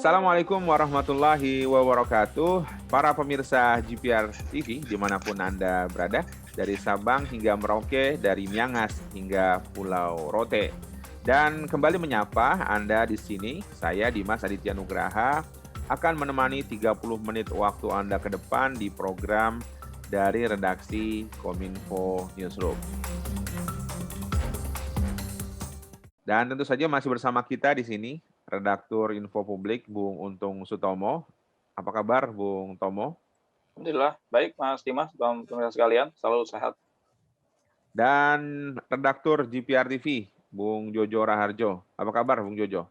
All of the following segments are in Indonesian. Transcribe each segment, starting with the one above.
Assalamualaikum warahmatullahi wabarakatuh. Para pemirsa GPR TV dimanapun Anda berada, dari Sabang hingga Merauke, dari Miangas hingga Pulau Rote. Dan kembali menyapa Anda di sini, saya Dimas Aditya Nugraha akan menemani 30 menit waktu Anda ke depan di program dari redaksi Kominfo Newsroom. Dan tentu saja masih bersama kita di sini, Redaktur Info Publik, Bung Untung Sutomo. Apa kabar, Bung Tomo? Alhamdulillah, baik Mas Dimas dan pemirsa sekalian, selalu sehat. Dan Redaktur GPR TV, Bung Jojo Raharjo. Apa kabar, Bung Jojo?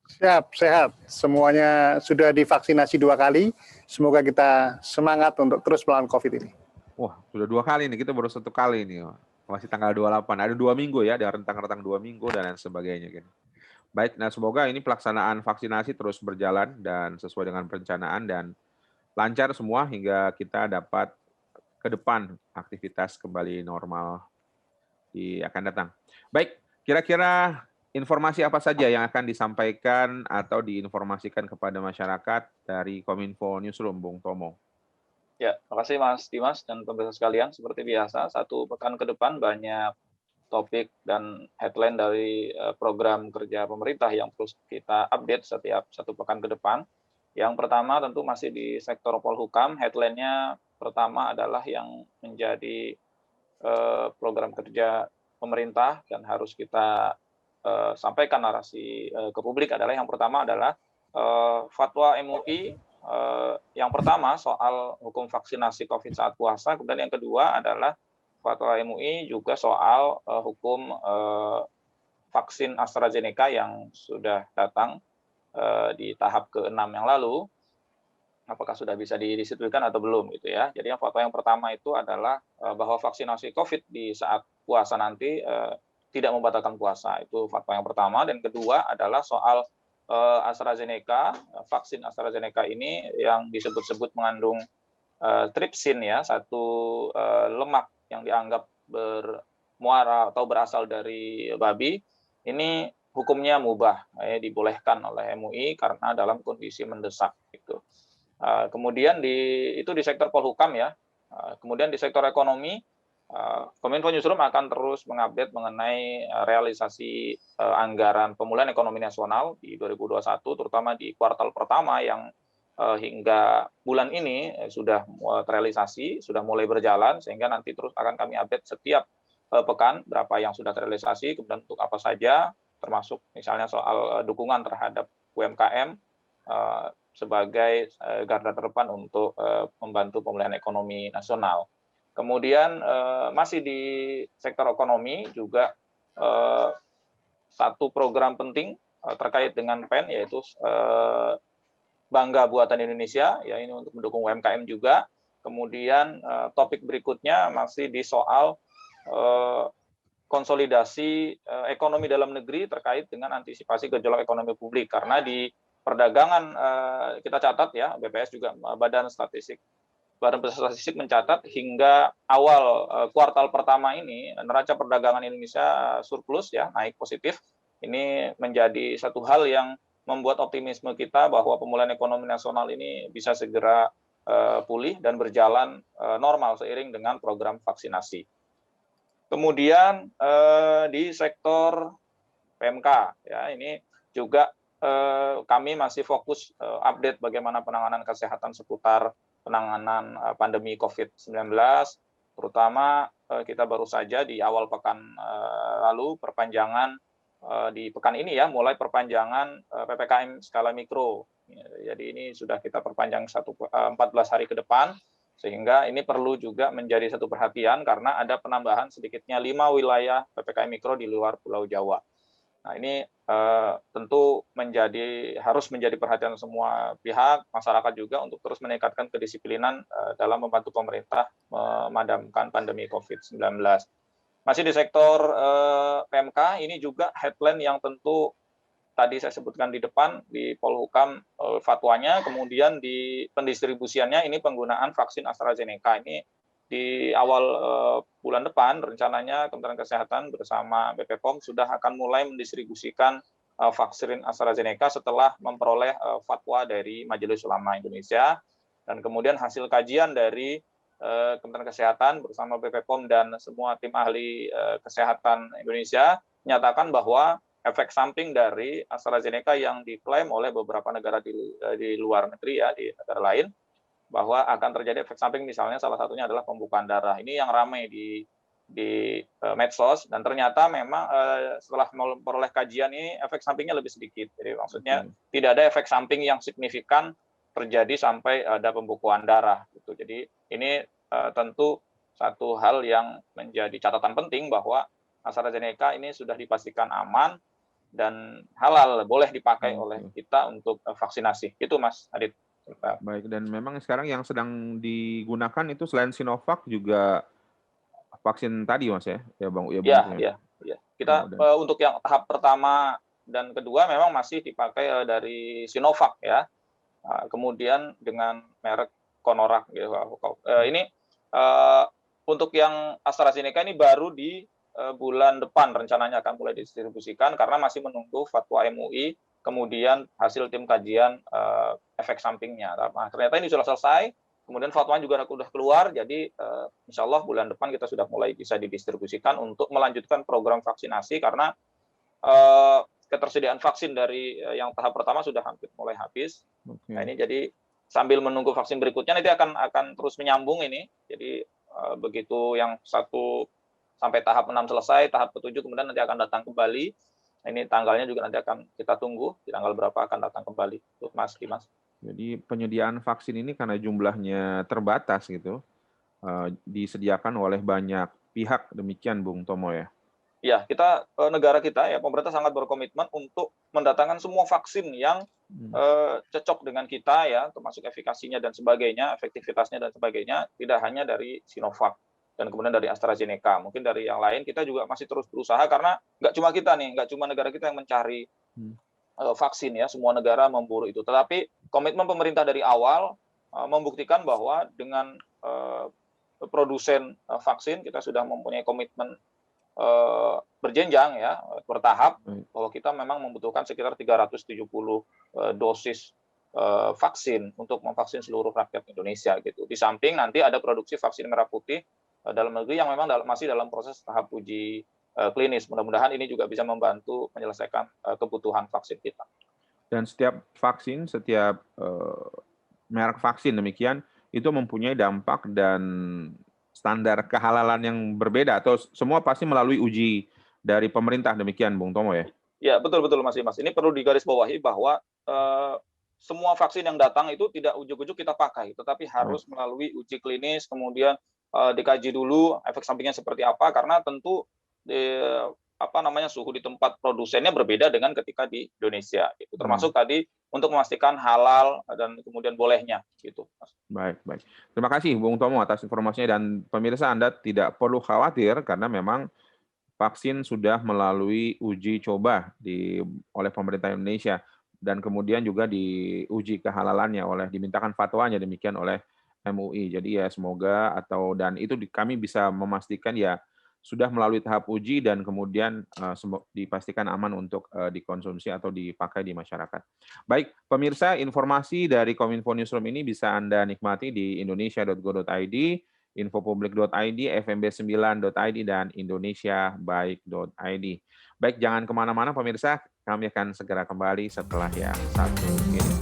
Siap, sehat. Semuanya sudah divaksinasi 2 kali. Semoga kita semangat untuk terus melawan COVID ini. Wah, sudah 2 kali nih, kita baru 1 kali nih. Masih tanggal 28, ada 2 minggu ya, ada rentang-rentang 2 minggu dan lain sebagainya. Baik, nah semoga ini pelaksanaan vaksinasi terus berjalan dan sesuai dengan perencanaan dan lancar semua hingga kita dapat ke depan aktivitas kembali normal akan datang. Baik, kira-kira informasi apa saja yang akan disampaikan atau diinformasikan kepada masyarakat dari Kominfo Newsroom, Bung Tomo? Ya, terima kasih Mas Dimas dan pemirsa sekalian. Seperti biasa, 1 pekan ke depan banyak topik dan headline dari program kerja pemerintah yang terus kita update setiap 1 pekan ke depan. Yang pertama tentu masih di sektor Polhukam, headline-nya pertama adalah yang menjadi program kerja pemerintah dan harus kita sampaikan narasi ke publik adalah yang pertama adalah fatwa MUI yang pertama soal hukum vaksinasi COVID saat puasa, kemudian yang kedua adalah fatwa MUI juga soal hukum vaksin AstraZeneca yang sudah datang di tahap ke-6 yang lalu, apakah sudah bisa disetujui atau belum gitu ya. Jadi yang fatwa yang pertama itu adalah bahwa vaksinasi COVID di saat puasa nanti tidak membatalkan puasa, itu fatwa yang pertama. Dan kedua adalah soal AstraZeneca, vaksin AstraZeneca ini yang disebut-sebut mengandung tripsin ya, satu lemak yang dianggap bermuara atau berasal dari babi, ini hukumnya mubah, dibolehkan oleh MUI karena dalam kondisi mendesak gitu. Kemudian itu di sektor Polhukam ya. Kemudian di sektor ekonomi, Kominfo Newsroom akan terus mengupdate mengenai realisasi anggaran pemulihan ekonomi nasional di 2021, terutama di kuartal pertama yang hingga bulan ini sudah terrealisasi, sudah mulai berjalan, sehingga nanti terus akan kami update setiap pekan berapa yang sudah terrealisasi, kemudian untuk apa saja, termasuk misalnya soal dukungan terhadap UMKM sebagai garda terdepan untuk membantu pemulihan ekonomi nasional. Kemudian masih di sektor ekonomi juga satu program penting terkait dengan PEN, yaitu Bangga Buatan Indonesia, ya ini untuk mendukung UMKM juga. Kemudian topik berikutnya masih di soal konsolidasi ekonomi dalam negeri terkait dengan antisipasi gejolak ekonomi publik. Karena di perdagangan kita catat ya, BPS juga Badan Statistik mencatat hingga awal kuartal pertama ini neraca perdagangan Indonesia surplus ya, naik positif. Ini menjadi satu hal yang membuat optimisme kita bahwa pemulihan ekonomi nasional ini bisa segera pulih dan berjalan normal seiring dengan program vaksinasi. Kemudian di sektor PMK ya, ini juga kami masih fokus update bagaimana penanganan kesehatan seputar penanganan pandemi COVID-19, terutama kita baru saja di awal pekan lalu perpanjangan di pekan ini ya, mulai perpanjangan PPKM skala mikro. Jadi ini sudah kita perpanjang 14 hari ke depan, sehingga ini perlu juga menjadi satu perhatian karena ada penambahan sedikitnya 5 wilayah PPKM mikro di luar Pulau Jawa. Nah ini tentu harus menjadi perhatian semua pihak, masyarakat juga untuk terus meningkatkan kedisiplinan dalam membantu pemerintah memadamkan pandemi COVID-19. Masih di sektor PMK, ini juga headline yang tentu tadi saya sebutkan di depan, di Polhukam fatwanya, kemudian di pendistribusiannya ini penggunaan vaksin AstraZeneca. Ini di awal bulan depan rencananya Kementerian Kesehatan bersama BPOM sudah akan mulai mendistribusikan vaksin AstraZeneca setelah memperoleh fatwa dari Majelis Ulama Indonesia, dan kemudian hasil kajian dari Kementerian Kesehatan bersama BPOM dan semua tim ahli kesehatan Indonesia menyatakan bahwa efek samping dari AstraZeneca yang diklaim oleh beberapa negara di luar negeri ya, di negara lain, bahwa akan terjadi efek samping, misalnya salah satunya adalah pembukaan darah. Ini yang ramai di medsos, dan ternyata memang setelah memperoleh kajian ini efek sampingnya lebih sedikit. Jadi maksudnya tidak ada efek samping yang signifikan terjadi sampai ada pembukuan darah gitu. Jadi ini tentu satu hal yang menjadi catatan penting bahwa AstraZeneca ini sudah dipastikan aman dan halal, boleh dipakai oleh kita untuk vaksinasi. Itu Mas Adit. Baik, dan memang sekarang yang sedang digunakan itu selain Sinovac juga vaksin tadi Mas ya? Ya Bang. Ya. Kita untuk yang tahap pertama dan kedua memang masih dipakai dari Sinovac ya. Kemudian dengan merek Conorac gitu. Ini untuk yang AstraZeneca ini baru di bulan depan rencananya akan mulai didistribusikan karena masih menunggu fatwa MUI, kemudian hasil tim kajian efek sampingnya. Nah, ternyata ini sudah selesai, kemudian fatwanya juga sudah keluar, jadi insya Allah bulan depan kita sudah mulai bisa didistribusikan untuk melanjutkan program vaksinasi karena ketersediaan vaksin dari yang tahap pertama sudah hampir mulai habis. Nah, ini jadi sambil menunggu vaksin berikutnya nanti akan terus menyambung ini. Jadi begitu yang 1 sampai tahap 6 selesai, tahap ke-7 kemudian nanti akan datang kembali. Nah, ini tanggalnya juga nanti akan kita tunggu, di tanggal berapa akan datang kembali. Tuh, Mas Dimas. Jadi penyediaan vaksin ini karena jumlahnya terbatas gitu, disediakan oleh banyak pihak, demikian Bung Tomo ya? Ya, negara kita ya, pemerintah sangat berkomitmen untuk mendatangkan semua vaksin yang cocok dengan kita ya, termasuk efikasinya dan sebagainya, efektivitasnya dan sebagainya, tidak hanya dari Sinovac dan kemudian dari AstraZeneca. Mungkin dari yang lain kita juga masih terus berusaha karena nggak cuma kita nih, nggak cuma negara kita yang mencari vaksin ya, semua negara memburu itu. Tetapi komitmen pemerintah dari awal membuktikan bahwa dengan produsen vaksin kita sudah mempunyai komitmen berjenjang ya, bertahap, bahwa kita memang membutuhkan sekitar 370 dosis vaksin untuk memvaksin seluruh rakyat Indonesia gitu. Di samping nanti ada produksi vaksin merah putih dalam negeri yang memang masih dalam proses tahap uji klinis. Mudah-mudahan ini juga bisa membantu menyelesaikan kebutuhan vaksin kita. Dan setiap vaksin, setiap merek vaksin demikian, itu mempunyai dampak dan standar kehalalan yang berbeda, atau semua pasti melalui uji dari pemerintah, demikian Bung Tomo ya? Ya, betul-betul Mas Dimas. Ini perlu digarisbawahi bahwa semua vaksin yang datang itu tidak ujuk-ujuk kita pakai, tetapi harus melalui uji klinis, kemudian dikaji dulu efek sampingnya seperti apa, karena tentu suhu di tempat produsennya berbeda dengan ketika di Indonesia. Gitu. Termasuk tadi untuk memastikan halal dan kemudian bolehnya. Gitu. Baik. Terima kasih Bung Tomo atas informasinya, dan pemirsa Anda tidak perlu khawatir karena memang vaksin sudah melalui uji coba oleh pemerintah Indonesia dan kemudian juga diuji kehalalannya dimintakan fatwanya demikian oleh MUI. Jadi ya semoga dan itu kami bisa memastikan ya sudah melalui tahap uji dan kemudian dipastikan aman untuk dikonsumsi atau dipakai di masyarakat. Baik, pemirsa, informasi dari Kominfo Newsroom ini bisa Anda nikmati di indonesia.go.id, infopublik.id, fmb9.id, dan indonesiabaik.id. Baik, jangan kemana-mana pemirsa, kami akan segera kembali setelah yang satu ini.